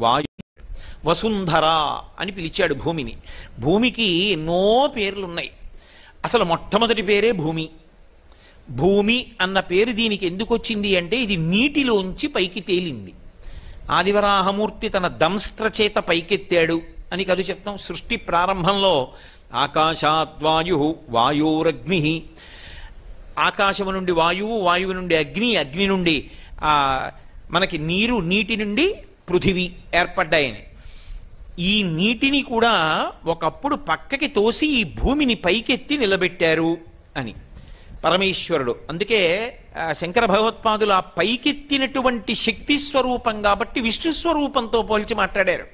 వాయు వసుంధర అని పిలిచాడు భూమిని. భూమికి ఎన్నో పేర్లున్నాయి. అసలు మొట్టమొదటి పేరే భూమి. భూమి అన్న పేరు దీనికి ఎందుకు వచ్చింది అంటే ఇది నీటిలోంచి పైకి తేలింది. ఆదివరాహమూర్తి తన దంస్ట్ర చేత పైకెత్తాడు అని కదు చెప్తాం. సృష్టి ప్రారంభంలో ఆకాశాద్వాయు వాయోరగ్ని, ఆకాశము నుండి వాయువు, వాయువు నుండి అగ్ని, అగ్ని నుండి మనకి నీరు, నీటి నుండి పృథివీ ఏర్పడ్డాయని. ఈ నీటిని కూడా ఒకప్పుడు పక్కకి తోసి ఈ భూమిని పైకెత్తి నిలబెట్టారు అని పరమేశ్వరుడు. అందుకే శంకర భగవత్పాదులు ఆ పైకెత్తినటువంటి శక్తి స్వరూపం కాబట్టి విష్ణు స్వరూపంతో పోల్చి మాట్లాడారు.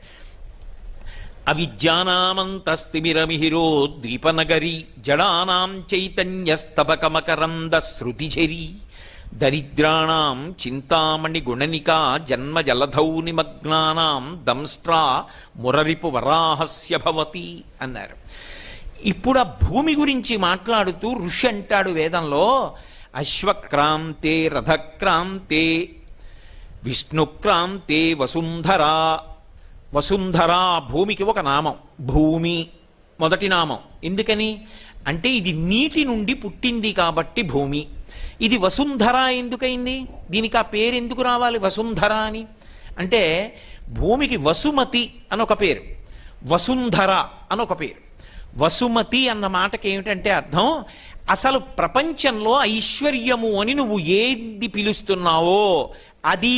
అవిద్యానామంతస్తిమిరమిహిరో ద్వీపనగరి జడానాం చైతన్యస్తబకమకరంద శృతిఝరీ దరిద్రాణం చింతామణి గుణనికా జన్మ జలధౌ నిమగ్నానాం దంస్ట్రా మురరిపు వరాహస్య భవతి అన్నారు. ఇప్పుడు ఆ భూమి గురించి మాట్లాడుతూ ఋషి అంటాడు వేదంలో, అశ్వక్రాంతే రథక్రాంతే విష్ణుక్రాంతే వసుంధరా. వసుంధరా భూమికి ఒక నామం. భూమి మొదటి నామం. ఎందుకని అంటే ఇది నీటి నుండి పుట్టింది కాబట్టి భూమి. ఇది వసుంధర ఎందుకైంది? దీనికి ఆ పేరు ఎందుకు రావాలి వసుంధర అని? అంటే భూమికి వసుమతి అనొక పేరు, వసుంధర అనొక పేరు. వసుమతి అన్న మాటకి ఏమిటంటే అర్థం, అసలు ప్రపంచంలో ఐశ్వర్యము అని నువ్వు ఏది పిలుస్తున్నావో అది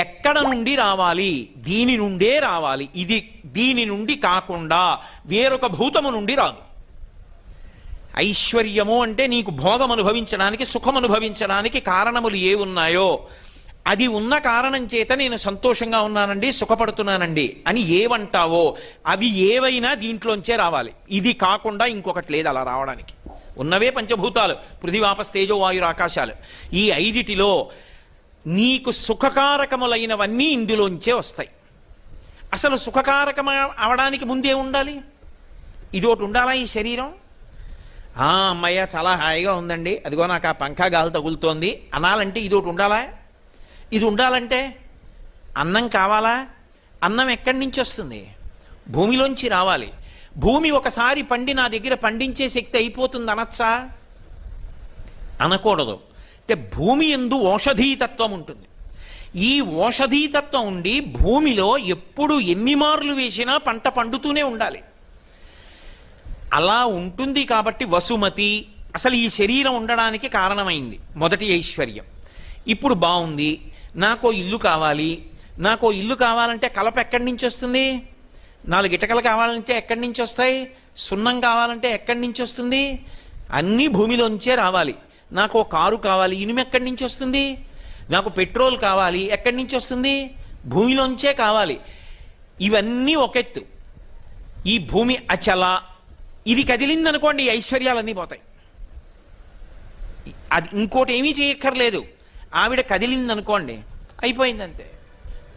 ఎక్కడ నుండి రావాలి? దీని నుండే రావాలి. ఇది దీని నుండి కాకుండా వేరొక భూతము నుండి రాదు. ఐశ్వర్యము అంటే నీకు భోగం అనుభవించడానికి, సుఖం అనుభవించడానికి కారణములు ఏ ఉన్నాయో అది ఉన్న కారణం చేత నేను సంతోషంగా ఉన్నానండి, సుఖపడుతున్నానండి అని ఏవంటావో అవి ఏవైనా దీంట్లోంచే రావాలి. ఇది కాకుండా ఇంకొకటి లేదు అలా రావడానికి. ఉన్నవే పంచభూతాలు, పృథివాపస్ తేజో వాయురు ఆకాశాలు. ఈ ఐదిటిలో నీకు సుఖకారకములైనవన్నీ ఇందులోంచే వస్తాయి. అసలు సుఖకారకం అవడానికి ముందే ఉండాలి. ఇదోటి ఉండాలా ఈ శరీరం? అమ్మయ్య చాలా హాయిగా ఉందండి, అదిగో నాకు ఆ పంఖా గాలి తగులుతోంది అనాలంటే ఇదోటి ఉండాలా? ఇది ఉండాలంటే అన్నం కావాలా? అన్నం ఎక్కడి నుంచి వస్తుంది? భూమిలోంచి రావాలి. భూమి ఒకసారి పండి నా దగ్గర పండించే శక్తి అయిపోతుంది అనొచ్చా? అనకూడదు. అంటే భూమి యందు ఓషధీతత్వం ఉంటుంది. ఈ ఓషధీతత్వం ఉండి భూమిలో ఎప్పుడు ఎన్ని మార్లు వేసినా పంట పండుతూనే ఉండాలి. అలా ఉంటుంది కాబట్టి వసుమతి అసలు ఈ శరీరం ఉండడానికి కారణమైంది. మొదటి ఐశ్వర్యం. ఇప్పుడు బాగుంది, నాకో ఇల్లు కావాలి. నాకో ఇల్లు కావాలంటే కలప ఎక్కడి నుంచి వస్తుంది? 4 ఇటకలు కావాలంటే ఎక్కడి నుంచి వస్తాయి? సున్నం కావాలంటే ఎక్కడి నుంచి వస్తుంది? అన్నీ భూమిలోంచే రావాలి. నాకు కారు కావాలి, ఇనుము ఎక్కడి నుంచి వస్తుంది? నాకు పెట్రోల్ కావాలి, ఎక్కడి నుంచి వస్తుంది? భూమిలోంచే కావాలి. ఇవన్నీ ఒకెత్తు. ఈ భూమి అచల, ఇది కదిలిందనుకోండి ఈ ఐశ్వర్యాలన్నీ పోతాయి. అది ఇంకోటి ఏమీ చేయక్కర్లేదు. ఆవిడ కదిలిందనుకోండి అయిపోయిందంతే.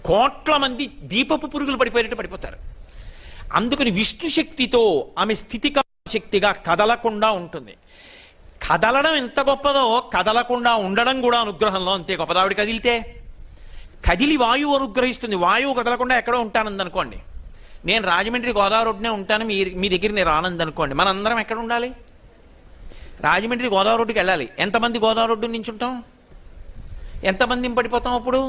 కోట్ల మంది దీపపు పురుగులు పడిపోయేటట్టు పడిపోతారు. అందుకని విష్ణు శక్తితో ఆమె స్థితిక శక్తిగా కదలకుండా ఉంటుంది. కదలడం ఎంత గొప్పదో కదలకుండా ఉండడం కూడా అనుగ్రహంలో అంతే గొప్పది. ఆవిడ కదిలితే కదిలి వాయువు అనుగ్రహిస్తుంది. వాయువు కదలకుండా ఎక్కడో ఉంటానందనుకోండి, నేను రాజమండ్రి గోదావరి రోడ్డునే ఉంటాను, మీ దగ్గర నేను రానందనుకోండి, మనందరం ఎక్కడ ఉండాలి? రాజమండ్రి గోదావరి రోడ్డుకి వెళ్ళాలి. ఎంతమంది గోదావరి రోడ్డు నుంచి ఉంటాం? ఎంతమంది పడిపోతాం అప్పుడు?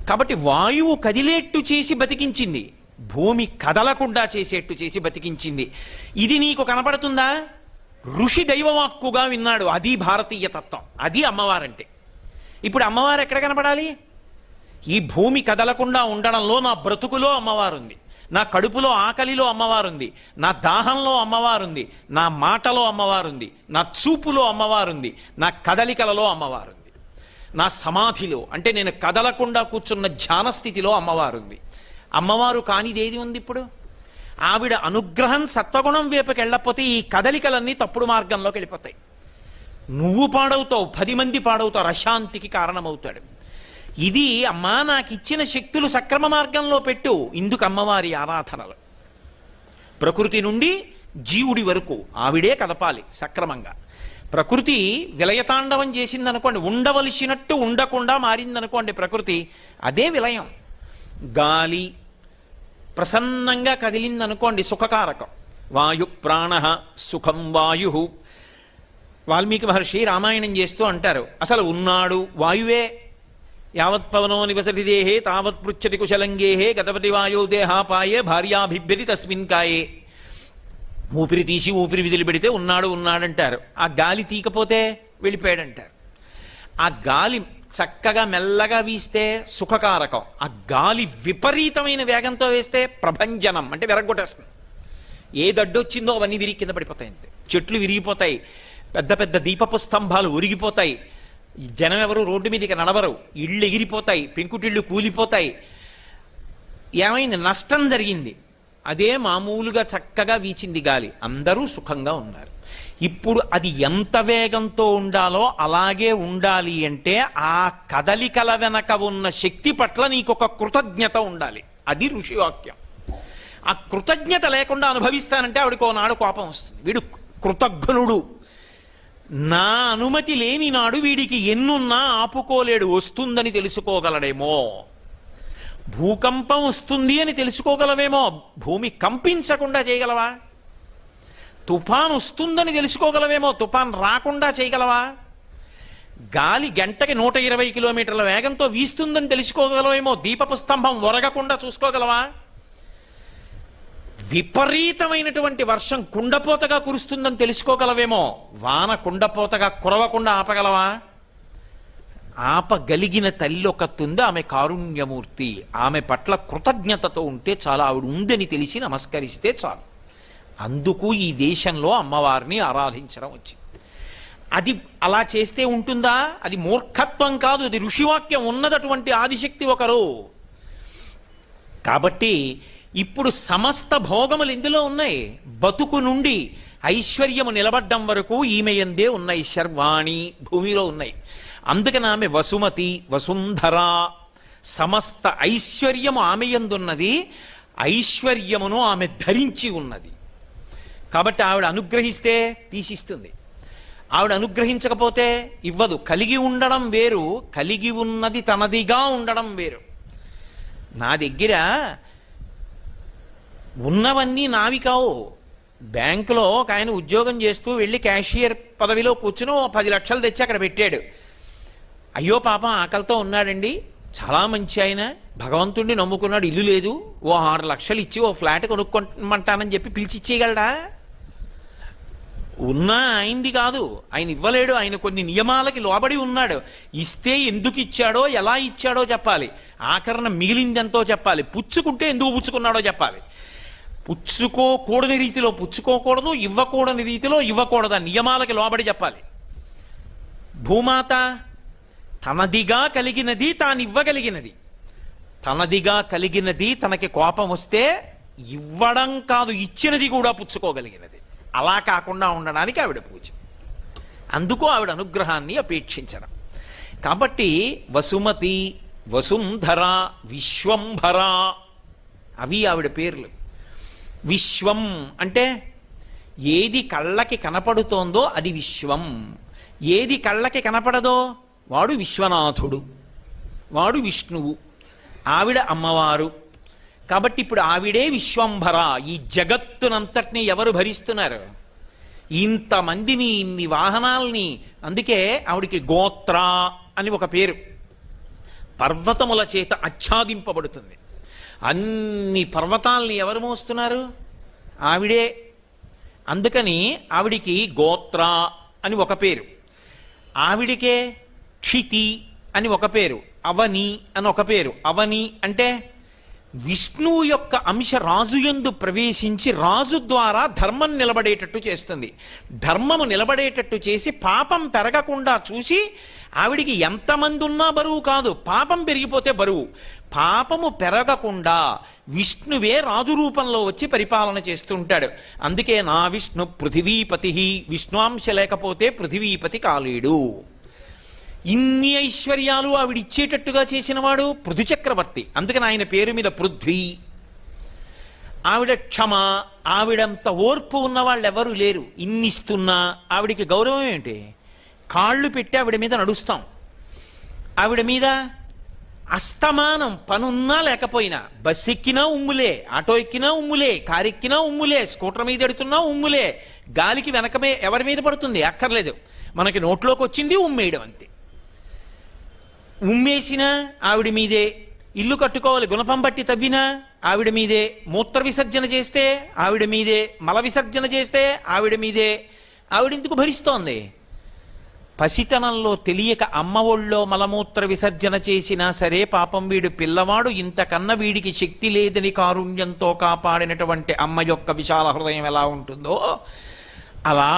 కాబట్టి వాయువు కదిలేట్టు చేసి బతికించింది, భూమి కదలకుండా చేసేట్టు చేసి బతికించింది. ఇది నీకు కనపడుతుందా? ఋషి దైవవాక్కుగా విన్నాడు. అది భారతీయ తత్వం, అది అమ్మవారంటే. ఇప్పుడు అమ్మవారు ఎక్కడ కనపడాలి? ఈ భూమి కదలకుండా ఉండడంలో నా బ్రతుకులో అమ్మవారుంది, నా కడుపులో ఆకలిలో అమ్మవారుంది, నా దాహంలో అమ్మవారుంది, నా మాటలో అమ్మవారుంది, నా చూపులో అమ్మవారుంది, నా కదలికలలో అమ్మవారుంది, నా సమాధిలో అంటే నేను కదలకుండా కూర్చున్న ధ్యాన స్థితిలో అమ్మవారుంది. అమ్మవారు కానిదేది ఉంది ఇప్పుడు? ఆవిడ అనుగ్రహం సత్వగుణం వైపుకి వెళ్ళకపోతే ఈ కదలికలన్నీ తప్పుడు మార్గంలోకి వెళ్ళిపోతాయి. నువ్వు పాడవుతావు, 10 మంది పాడవుతారు, అశాంతికి కారణమవుతాడు. ఇది అమ్మా నాకు ఇచ్చిన శక్తులు సక్రమ మార్గంలో పెట్టు. ఇందుకు అమ్మవారి ఆరాధనలు. ప్రకృతి నుండి జీవుడి వరకు ఆవిడే కదపాలి సక్రమంగా. ప్రకృతి విలయతాండవం చేసిందనుకోండి, ఉండవలసినట్టు ఉండకుండా మారిందనుకోండి ప్రకృతి, అదే విలయం. గాలి ప్రసన్నంగా కదిలిందనుకోండి సుఖకారకం. వాయు ప్రాణ సుఖం వాయు. వాల్మీకి మహర్షి రామాయణం చేస్తూ అంటారు, అసలు ఉన్నాడు వాయువే. యావత్ పవనో నివసతి దేహే తావత్ పృచ్చతి కుశలంగేహే గతపతి వాయో దేహాపాయే భార్యాభిభ్యతి తస్మిన్ కాయే. ఊపిరి తీసి ఊపిరి విదిలి పెడితే ఉన్నాడు ఉన్నాడంటారు. ఆ గాలి తీకపోతే వెళ్ళిపోయాడంటారు. ఆ గాలి చక్కగా మెల్లగా వీస్తే సుఖకారకం. ఆ గాలి విపరీతమైన వేగంతో వేస్తే ప్రభంజనం, అంటే విరగ్గొట్టేస్తుంది. ఏ దడ్డొచ్చిందో అవన్నీ విరిగి కింద పడిపోతాయి. అంతే, చెట్లు విరిగిపోతాయి, పెద్ద పెద్ద దీపపు స్తంభాలు ఒరిగిపోతాయి, జనం ఎవరు రోడ్డు మీదకి నడవరు, ఇళ్ళు ఎగిరిపోతాయి, పెంకుటిళ్ళు కూలిపోతాయి. ఏమైంది? నష్టం జరిగింది. అదే మామూలుగా చక్కగా వీచింది గాలి, అందరూ సుఖంగా ఉన్నారు. ఇప్పుడు అది ఎంత వేగంతో ఉండాలో అలాగే ఉండాలి అంటే ఆ కదలికల వెనక ఉన్న శక్తి పట్ల నీకొక కృతజ్ఞత ఉండాలి. అది ఋషివాక్యం. ఆ కృతజ్ఞత లేకుండా అనుభవిస్తానంటే ఆవిడకో నాడు కోపం వస్తుంది. వీడు కృతజ్ఞుడు, నా అనుమతి లేని నాడు వీడికి ఎన్నున్నా ఆపుకోలేడు, వస్తుందని తెలుసుకోగలడేమో. భూకంపం వస్తుంది అని తెలుసుకోగలవేమో, భూమి కంపించకుండా చేయగలవా? తుఫాన్ వస్తుందని తెలుసుకోగలవేమో, తుఫాన్ రాకుండా చేయగలవా? గాలి గంటకి 120 కిలోమీటర్ల వేగంతో వీస్తుందని తెలుసుకోగలవేమో, దీపపు స్తంభం ఒరగకుండా చూసుకోగలవా? విపరీతమైనటువంటి వర్షం కుండపోతగా కురుస్తుందని తెలుసుకోగలవేమో, వాన కుండపోతగా కురవకుండా ఆపగలవా? ఆపగలిగిన తల్లి ఒకతుంది, ఆమె కారుణ్యమూర్తి. ఆమె పట్ల కృతజ్ఞతతో ఉంటే చాలా, ఆవిడ ఉందని తెలిసి నమస్కరిస్తే చాలు. అందుకు ఈ దేశంలో అమ్మవారిని ఆరాధించడం వచ్చింది. అది అలా చేస్తే ఉంటుందా? అది మూర్ఖత్వం కాదు, అది ఋషివాక్యం ఉన్నదటువంటి ఆదిశక్తి ఒకరు. కాబట్టి ఇప్పుడు సమస్త భోగములు ఇందులో ఉన్నాయి. బతుకు నుండి ఐశ్వర్యము నిలబడ్డం వరకు ఈమె యందే ఉన్నాయి. శర్వాణి భూమిలో ఉన్నాయి. అందుకని ఆమె వసుమతి, వసుంధర. సమస్త ఐశ్వర్యము ఆమె యందున్నది, ఐశ్వర్యమును ఆమె ధరించి ఉన్నది. కాబట్టి ఆవిడ అనుగ్రహిస్తే తీసిస్తుంది, ఆవిడ అనుగ్రహించకపోతే ఇవ్వదు. కలిగి ఉండడం వేరు, కలిగి ఉన్నది తనదిగా ఉండడం వేరు. నా దగ్గర ఉన్నవన్నీ నావి కావు. బ్యాంకులో ఒక ఆయన ఉద్యోగం చేస్తూ వెళ్ళి క్యాషియర్ పదవిలో కూర్చుని 10 లక్షలు తెచ్చి అక్కడ పెట్టాడు. అయ్యో పాపం ఆకలితో ఉన్నాడండి, చాలా మంచి ఆయన, భగవంతుడిని నమ్ముకున్నాడు, ఇల్లు లేదు, ఓ 6 లక్షలు ఇచ్చి ఓ ఫ్లాట్ కొనుక్కోమంటానని చెప్పి పిలిచి ఇచ్చేయగలడా? ఉన్నా ఆయనది కాదు, ఆయన ఇవ్వలేడు. ఆయన కొన్ని నియమాలకి లోబడి ఉన్నాడు. ఇస్తే ఎందుకు ఇచ్చాడో, ఎలా ఇచ్చాడో చెప్పాలి. ఆఖరణ మిగిలిందెంతో చెప్పాలి. పుచ్చుకుంటే ఎందుకు పుచ్చుకున్నాడో చెప్పాలి. పుచ్చుకోకూడని రీతిలో పుచ్చుకోకూడదు, ఇవ్వకూడని రీతిలో ఇవ్వకూడదు. నియమాలకి లోబడి చెప్పాలి. భూమాత తనదిగా కలిగినది, తాను ఇవ్వగలిగినది. తనదిగా కలిగినది తనకి కోపం వస్తే ఇవ్వడం కాదు, ఇచ్చినది కూడా పుచ్చుకోగలిగినది. అలా కాకుండా ఉండడానికి ఆవిడ పూజ. అందుకు ఆవిడ అనుగ్రహాన్ని అపేక్షించడం. కాబట్టి వసుమతి, వసుంధర, విశ్వంభర అవి ఆవిడ పేర్లు. విశ్వం అంటే ఏది కళ్ళకి కనపడుతోందో అది విశ్వం. ఏది కళ్ళకి కనపడదో వాడు విశ్వనాథుడు, వాడు విష్ణువు, ఆవిడ అమ్మవారు. కాబట్టి ఇప్పుడు ఆవిడే విశ్వంభర. ఈ జగత్తునంతటినీ ఎవరు భరిస్తున్నారు? ఇంతమందిని, ఇన్ని వాహనాల్ని. అందుకే ఆవిడికి గోత్ర అని ఒక పేరు. పర్వతముల చేత ఆచ్ఛాదింపబడుతుంది. అన్ని పర్వతాల్ని ఎవరు మోస్తున్నారు? ఆవిడే. అందుకని ఆవిడికి గోత్ర అని ఒక పేరు. ఆవిడికే క్షితి అని ఒక పేరు, అవని అని ఒక పేరు. అవని అంటే విష్ణువు యొక్క అంశ రాజుయందు ప్రవేశించి రాజు ద్వారా ధర్మం నిలబడేటట్టు చేస్తుంది. ధర్మము నిలబడేటట్టు చేసి పాపం పెరగకుండా చూసి, ఆవిడికి ఎంతమంది ఉన్నా బరువు కాదు, పాపం పెరిగిపోతే బరువు. పాపము పెరగకుండా విష్ణువే రాజు రూపంలో వచ్చి పరిపాలన చేస్తుంటాడు. అందుకే నా విష్ణు పృథివీపతి, విష్ణువాంశ లేకపోతే పృథివీపతి కాలేడు. ఇన్ని ఐశ్వర్యాలు ఆవిడిచ్చేటట్టుగా చేసినవాడు పృథు చక్రవర్తి. అందుకని ఆయన పేరు మీద పృథ్వీ. ఆవిడ క్షమ. ఆవిడంత ఓర్పు ఉన్న వాళ్ళు ఎవరు లేరు. ఇన్నిస్తున్నా ఆవిడికి గౌరవం ఏంటి? కాళ్ళు పెట్టి ఆవిడ మీద నడుస్తాం. ఆవిడ మీద అస్తమానం పనున్నా లేకపోయినా బస్సు ఎక్కినా ఉమ్ములే, ఆటో ఎక్కినా ఉమ్ములే, కారు ఎక్కినా ఉమ్ములే, స్కూటర్ మీద ఎడుతున్నా ఉమ్ములే, గాలికి వెనకమే ఎవరి మీద పడుతుంది అక్కర్లేదు, మనకి నోట్లోకి వచ్చింది ఉమ్మేయడం అంతే. ఉమ్మేసినా ఆవిడ మీదే, ఇల్లు కట్టుకోవాలి గుణపం బట్టి తవ్వినా ఆవిడ మీదే, మూత్ర విసర్జన చేస్తే ఆవిడ మీదే, మల విసర్జన చేస్తే ఆవిడ మీదే. ఆవిడెందుకు భరిస్తోంది? పసితనంలో తెలియక అమ్మ ఒళ్ళో మలమూత్ర విసర్జన చేసినా సరే పాపం వీడు పిల్లవాడు, ఇంతకన్నా వీడికి శక్తి లేదని కారుణ్యంతో కాపాడినటువంటి అమ్మ యొక్క విశాల హృదయం ఎలా ఉంటుందో అలా,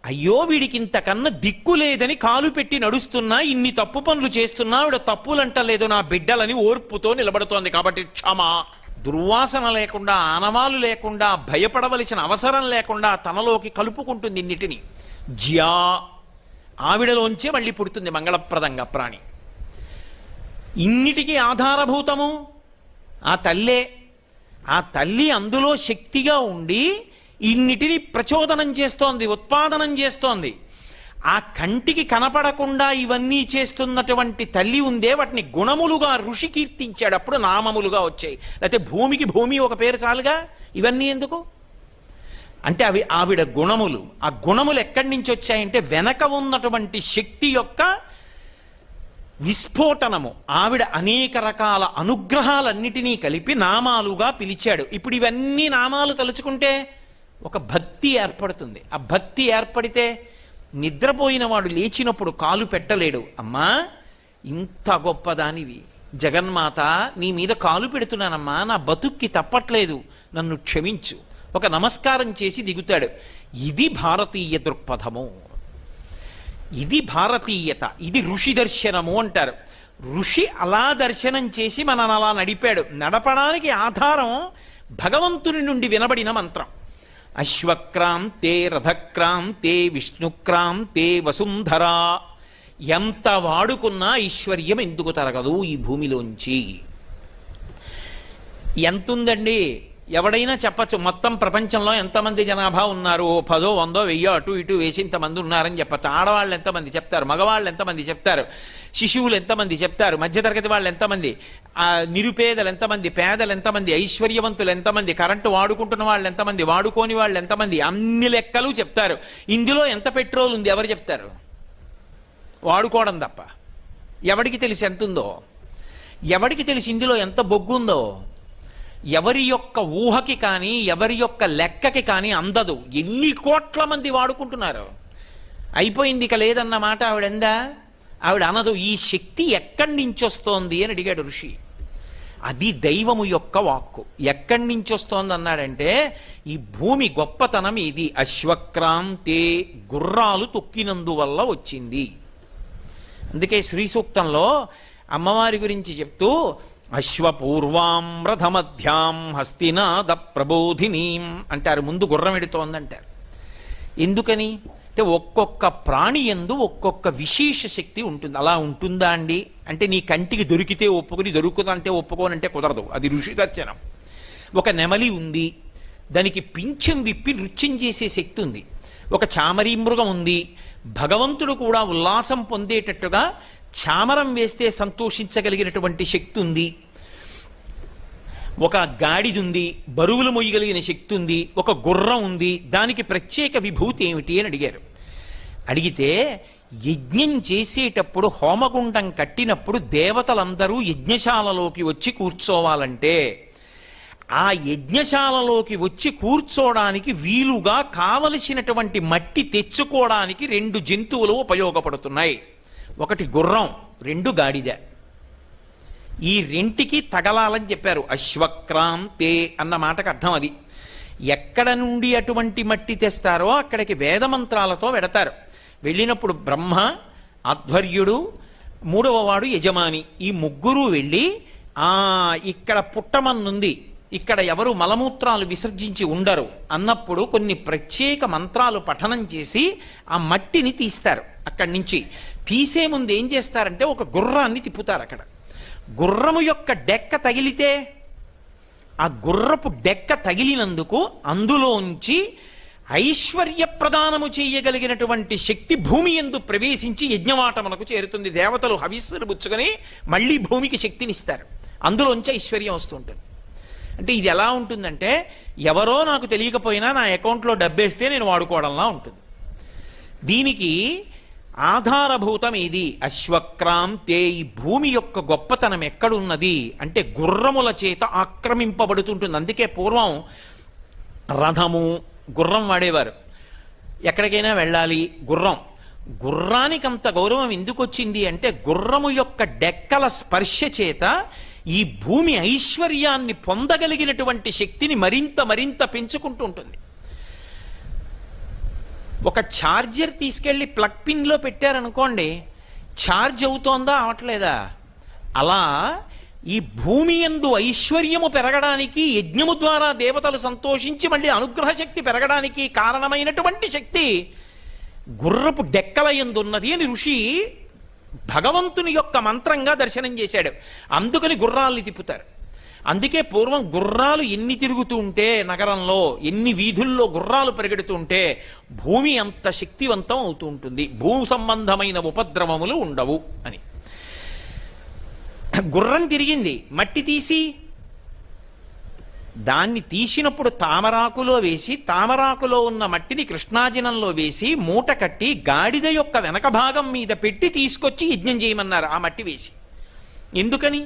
అయ్యో వీడికి ఇంతకన్నా దిక్కు లేదని కాలు పెట్టి నడుస్తున్నా, ఇన్ని తప్పు పనులు చేస్తున్నా ఆవిడ తప్పులంటలేదు నా బిడ్డలని ఓర్పుతో నిలబడుతోంది. కాబట్టి క్షమ. దుర్వాసన లేకుండా, ఆనవాలు లేకుండా, భయపడవలసిన అవసరం లేకుండా తనలోకి కలుపుకుంటుంది ఇన్నిటిని. జ్యా, ఆవిడలోంచే మళ్ళీ పుడుతుంది మంగళప్రదంగా ప్రాణి. ఇన్నిటికీ ఆధారభూతము ఆ తల్లే. ఆ తల్లి అందులో శక్తిగా ఉండి ఇన్నిటిని ప్రచోదనం చేస్తోంది, ఉత్పాదనం చేస్తోంది. ఆ కంటికి కనపడకుండా ఇవన్నీ చేస్తున్నటువంటి తల్లి ఉందే, వాటిని గుణములుగా ఋషి కీర్తించాడు, అప్పుడు నామములుగా వచ్చాయి. లేకపోతే భూమికి భూమి ఒక పేరు చాలుగా, ఇవన్నీ ఎందుకు అంటే అవి ఆవిడ గుణములు. ఆ గుణములు ఎక్కడి నుంచి వచ్చాయంటే వెనక ఉన్నటువంటి శక్తి యొక్క విస్ఫోటనము. ఆవిడ అనేక రకాల అనుగ్రహాలన్నిటినీ కలిపి నామాలుగా పిలిచాడు. ఇప్పుడు ఇవన్నీ నామాలు తలుచుకుంటే ఒక భక్తి ఏర్పడుతుంది. ఆ భక్తి ఏర్పడితే నిద్రపోయిన వాడు లేచినప్పుడు కాలు పెట్టలేడు. అమ్మా ఇంత గొప్పదానివి జగన్మాత, నీ మీద కాలు పెడుతున్నానమ్మా, నా బతుక్కి తప్పట్లేదు, నన్ను క్షమించు, ఒక నమస్కారం చేసి దిగుతాడు. ఇది భారతీయ దృక్పథము, ఇది భారతీయత, ఇది ఋషి దర్శనము అంటారు. ఋషి అలా దర్శనం చేసి మనల్ని అలా నడిపాడు. నడపడానికి ఆధారం భగవంతుని నుండి వినబడిన మంత్రం. అశ్వక్రాంతే రథక్రాంతే విష్ణుక్రాంతే వసుంధరా. ఎంత వాడుకున్నా ఐశ్వర్యం ఎందుకు తరగదు ఈ భూమిలోంచి? ఎంతుందండి? ఎవడైనా చెప్పచ్చు మొత్తం ప్రపంచంలో ఎంతమంది జనాభా ఉన్నారు, 10, 100, 1000 అటు ఇటు వేసి ఇంతమంది ఉన్నారని చెప్పచ్చు. ఆడవాళ్ళు ఎంతమంది చెప్తారు, మగవాళ్ళు ఎంతమంది చెప్తారు, శిశువులు ఎంతమంది చెప్తారు, మధ్యతరగతి వాళ్ళు ఎంతమంది, నిరుపేదలు ఎంతమంది, పేదలు ఎంతమంది, ఐశ్వర్యవంతులు ఎంతమంది, కరెంటు వాడుకుంటున్న వాళ్ళు ఎంతమంది, వాడుకోని వాళ్ళు ఎంతమంది, అన్ని లెక్కలు చెప్తారు. ఇందులో ఎంత పెట్రోల్ ఉంది ఎవరు చెప్తారు? వాడుకోవడం తప్ప ఎవడికి తెలిసి ఎంతుందో, ఎవడికి తెలిసి ఇందులో ఎంత బొగ్గుందో? ఎవరి యొక్క ఊహకి కానీ ఎవరి యొక్క లెక్కకి కానీ అందదు. ఎన్ని కోట్ల మంది వాడుకుంటున్నారు, అయిపోయింది ఇక లేదన్న మాట ఆవిడందా? ఆవిడ అనదు. ఈ శక్తి ఎక్కడి నుంచి వస్తోంది అని అడిగాడు ఋషి. అది దైవము యొక్క వాక్కు. ఎక్కడి నుంచి వస్తోంది అన్నాడంటే ఈ భూమి గొప్పతనం ఇది. అశ్వక్రాంతే, గుర్రాలు తొక్కినందువల్ల వచ్చింది. అందుకే శ్రీ సూక్తంలో అమ్మవారి గురించి చెప్తూ అశ్వపూర్వాం రథమధ్యాం హస్తినాద ప్రబోధినీం అంటారు. ముందు గుర్రం ఎడుతోందంటారు. ఎందుకని అంటే ఒక్కొక్క ప్రాణి యందు ఒక్కొక్క విశేష శక్తి ఉంటుంది. అలా ఉంటుందా అండి అంటే నీ కంటికి దొరికితే ఒప్పుకుని, దొరుకుతుందంటే ఒప్పుకోనంటే కుదరదు. అది ఋషి దర్శనం. ఒక నెమలి ఉంది, దానికి పింఛం విప్పి నృత్యం చేసే శక్తి ఉంది. ఒక చామరీ మృగం ఉంది, భగవంతుడు కూడా ఉల్లాసం పొందేటట్టుగా చామరం వేస్తే సంతోషించగలిగినటువంటి శక్తి ఉంది. ఒక గాడిద ఉంది, బరువులు మొయ్యగలిగిన శక్తి ఉంది. ఒక గుర్రం ఉంది, దానికి ప్రత్యేక విభూతి ఏమిటి అని అడిగారు. అడిగితే యజ్ఞం చేసేటప్పుడు హోమగుండం కట్టినప్పుడు దేవతలందరూ యజ్ఞశాలలోకి వచ్చి కూర్చోవాలంటే ఆ యజ్ఞశాలలోకి వచ్చి కూర్చోడానికి వీలుగా కావలసినటువంటి మట్టి తెచ్చుకోవడానికి 2 జంతువులు ఉపయోగపడుతున్నాయి. ఒకటి గుర్రం, 2 గాడిద. ఈ రెంటికి తగలాలని చెప్పారు. అశ్వక్రాంతే అన్న మాటకు అర్థం అది. ఎక్కడ నుండి అటువంటి మట్టి తెస్తారో అక్కడికి వేదమంత్రాలతో వెడతారు. వెళ్ళినప్పుడు బ్రహ్మ, ఆధ్వర్యుడు, 3వ వాడు యజమాని, ఈ ముగ్గురు వెళ్ళి ఇక్కడ పుట్టమన్నుంది, ఇక్కడ ఎవరు మలమూత్రాలు విసర్జించి ఉండరు అన్నప్పుడు కొన్ని ప్రత్యేక మంత్రాలు పఠనం చేసి ఆ మట్టిని తీస్తారు. అక్కడి నుంచి తీసే ముందు ఏం చేస్తారంటే ఒక గుర్రాన్ని తిప్పుతారు. అక్కడ గుర్రము యొక్క డెక్క తగిలితే ఆ గుర్రపు డెక్క తగిలినందుకు అందులోంచి ఐశ్వర్య ప్రదానము చేయగలిగినటువంటి శక్తి భూమి యందు ప్రవేశించి యజ్ఞవాటమునకు చేరుతుంది. దేవతలు హవిస్సును పుచ్చుకొని మళ్ళీ భూమికి శక్తినిస్తారు. అందులోంచి ఐశ్వర్యం వస్తుంటుంది. అంటే ఇది ఎలా ఉంటుందంటే, ఎవరో నాకు తెలియకపోయినా నా అకౌంట్లో డబ్బేస్తే నేను వాడుకోవడంలా ఉంటుంది. దీనికి ఆధారభూతం ఏది? అశ్వక్రాంతే. ఈ భూమి యొక్క గొప్పతనం ఎక్కడున్నది అంటే గుర్రముల చేత ఆక్రమింపబడుతుంటుంది. అందుకే పూర్వం రథము, గుర్రం వాడేవారు. ఎక్కడికైనా వెళ్ళాలి గుర్రానికి అంత గౌరవం ఎందుకు వచ్చింది అంటే, గుర్రము యొక్క డెక్కల స్పర్శ చేత ఈ భూమి ఐశ్వర్యాన్ని పొందగలిగినటువంటి శక్తిని మరింత మరింత పెంచుకుంటూ ఉంటుంది. ఒక ఛార్జర్ తీసుకెళ్ళి ప్లగ్ పిన్లో పెట్టారనుకోండి, ఛార్జ్ అవుతోందా అవట్లేదా? అలా ఈ భూమి యందు ఐశ్వర్యము పెరగడానికి, యజ్ఞము ద్వారా దేవతలు సంతోషించి మళ్ళీ అనుగ్రహ శక్తి పెరగడానికి కారణమైనటువంటి శక్తి గుర్రపు డెక్కల యందు ఉన్నది అని ఋషి భగవంతుని యొక్క మంత్రంగా దర్శనం చేశాడు. అందుకని గుర్రాల్ని తిప్పుతారు. అందుకే పూర్వం గుర్రాలు ఎన్ని తిరుగుతూ ఉంటే నగరంలో, ఎన్ని వీధుల్లో గుర్రాలు పరిగెడుతుంటే భూమి అంత శక్తివంతం అవుతూ ఉంటుంది, భూ సంబంధమైన ఉపద్రవములు ఉండవు అని. గుర్రం తిరిగింది, మట్టి తీసి దాన్ని తీసినప్పుడు తామరాకులో వేసి, తామరాకులో ఉన్న మట్టిని కృష్ణాజినంలో వేసి మూట కట్టి గాడిద యొక్క వెనక భాగం మీద పెట్టి తీసుకొచ్చి యజ్ఞం చేయమన్నారు ఆ మట్టి వేసి. ఎందుకని?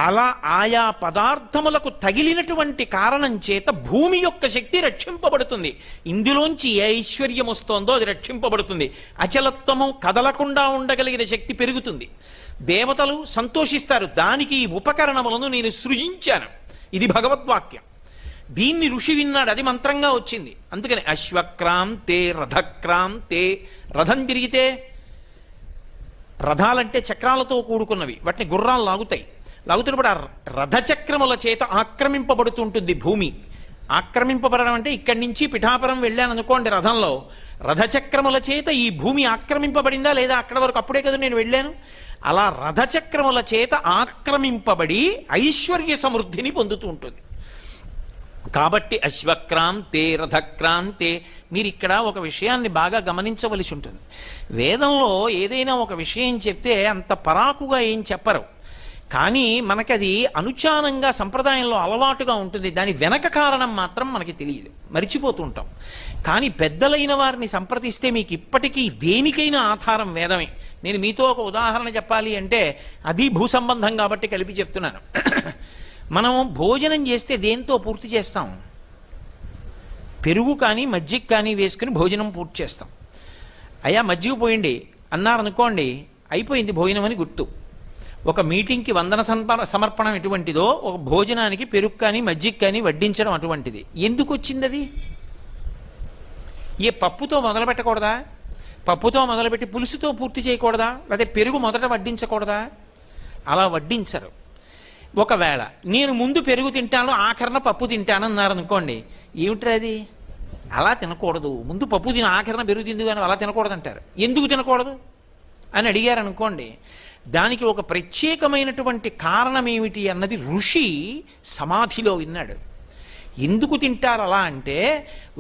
అలా ఆయా పదార్థములకు తగిలినటువంటి కారణం చేత భూమి యొక్క శక్తి రక్షింపబడుతుంది. ఇందులోంచి ఏ ఐశ్వర్యం వస్తోందో అది రక్షింపబడుతుంది. అచలత్వము, కదలకుండా ఉండగలిగిన శక్తి పెరుగుతుంది. దేవతలు సంతోషిస్తారు. దానికి ఈ ఉపకరణములను నేను సృజించాను. ఇది భగవద్వాక్యం. దీన్ని ఋషి విన్నాడు, అది మంత్రంగా వచ్చింది. అందుకని అశ్వక్రాంతే రథక్రాంతే. రథం తిరిగితే, రథాలంటే చక్రాలతో కూడుకున్నవి, వాటిని గుర్రాలు లాగుతాయి. లాగుతున్నప్పుడు ఆ రథచక్రముల చేత ఆక్రమింపబడుతుంటుంది భూమి. ఆక్రమింపబడడం అంటే ఇక్కడి నుంచి పిఠాపురం వెళ్ళాను అనుకోండి రథంలో, రథచక్రముల చేత ఈ భూమి ఆక్రమింపబడిందా లేదా? అక్కడ వరకు అప్పుడే కదా నేను వెళ్ళాను. అలా రథచక్రముల చేత ఆక్రమింపబడి ఐశ్వర్య సమృద్ధిని పొందుతూ ఉంటుంది. కాబట్టి అశ్వక్రాంతే రథక్రాంతే. మీరు ఇక్కడ ఒక విషయాన్ని బాగా గమనించవలసి ఉంటుంది. వేదంలో ఏదైనా ఒక విషయం చెప్తే అంత పరాకుగా ఏం చెప్పరు, కానీ మనకది అనుచానంగా సంప్రదాయంలో అలవాటుగా ఉంటుంది. దాని వెనక కారణం మాత్రం మనకి తెలియదు, మరిచిపోతూ ఉంటాం. కానీ పెద్దలైన వారిని సంప్రదిస్తే మీకు ఇప్పటికీ దేనికైనా ఆధారం వేదమే. నేను మీతో ఒక ఉదాహరణ చెప్పాలి అంటే అది భూ సంబంధం కాబట్టి కలిపి చెప్తున్నాను. మనం భోజనం చేస్తే దేంతో పూర్తి చేస్తాం? పెరుగు కానీ మజ్జిగ కానీ వేసుకుని భోజనం పూర్తి చేస్తాం. అయ్యా మజ్జిగ పోయింది అన్నారనుకోండి, అయిపోయింది భోజనం అని గుర్తు. ఒక మీటింగ్కి వందన సమర్పణం ఎటువంటిదో, ఒక భోజనానికి పెరుగు కానీ మజ్జిగ కానీ వడ్డించడం అటువంటిది. ఎందుకు వచ్చింది అది? ఏ పప్పుతో మొదలు పెట్టకూడదా? పప్పుతో మొదలుపెట్టి పులుసుతో పూర్తి చేయకూడదా? లేకపోతే పెరుగు మొదట వడ్డించకూడదా? అలా వడ్డించరు. ఒకవేళ నేను ముందు పెరుగు తింటాను, ఆఖరణ పప్పు తింటాను అన్నారనుకోండి, ఏమిట్రా అది? అలా తినకూడదు, ముందు పప్పు తిని ఆఖరణ పెరుగు తిందు కానీ అలా తినకూడదు అంటారు. ఎందుకు తినకూడదు అని అడిగారు అనుకోండి, దానికి ఒక ప్రత్యేకమైనటువంటి కారణం ఏమిటి అన్నది ఋషి సమాధిలో విన్నాడు. ఎందుకు తింటారు అలా అంటే,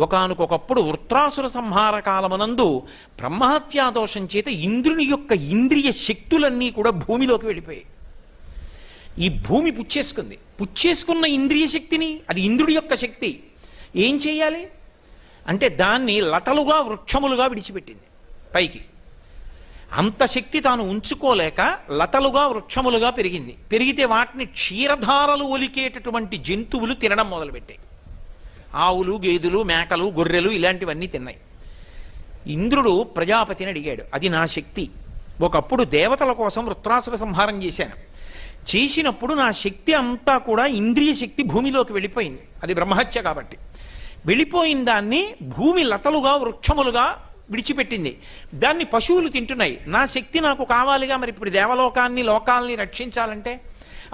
ఒకానొకప్పుడు వృత్రాసుర సంహార కాలమునందు బ్రహ్మహత్యాదోషం చేత ఇంద్రుని యొక్క ఇంద్రియ శక్తులన్నీ కూడా భూమిలోకి వెళ్ళిపోయాయి. ఈ భూమి పుచ్చేసుకున్న ఇంద్రియ శక్తిని, అది ఇంద్రుడి యొక్క శక్తి, ఏం చేయాలి అంటే దాన్ని లతలుగా వృక్షములుగా విడిచిపెట్టింది పైకి. అంత శక్తి తాను ఉంచుకోలేక లతలుగా వృక్షములుగా పెరిగితే వాటిని క్షీరధారలు ఒలికేటటువంటి జంతువులు తినడం మొదలుపెట్టాయి. ఆవులు, గేదెలు, మేకలు, గొర్రెలు ఇలాంటివన్నీ తిన్నాయి. ఇంద్రుడు ప్రజాపతిని అడిగాడు, అది నా శక్తి. ఒకప్పుడు దేవతల కోసం వృత్రాసుర సంహారం చేసినప్పుడు నా శక్తి అంతా కూడా ఇంద్రియ శక్తి భూమిలోకి వెళ్ళిపోయింది. అది బ్రహ్మహత్య కాబట్టి. వెళ్ళిపోయిన దాన్ని భూమి లతలుగా వృక్షములుగా విడిచిపెట్టింది. దాన్ని పశువులు తింటున్నాయి. నా శక్తి నాకు కావాలిగా, మరి ఇప్పుడు దేవలోకాన్ని లోకాల్ని రక్షించాలంటే,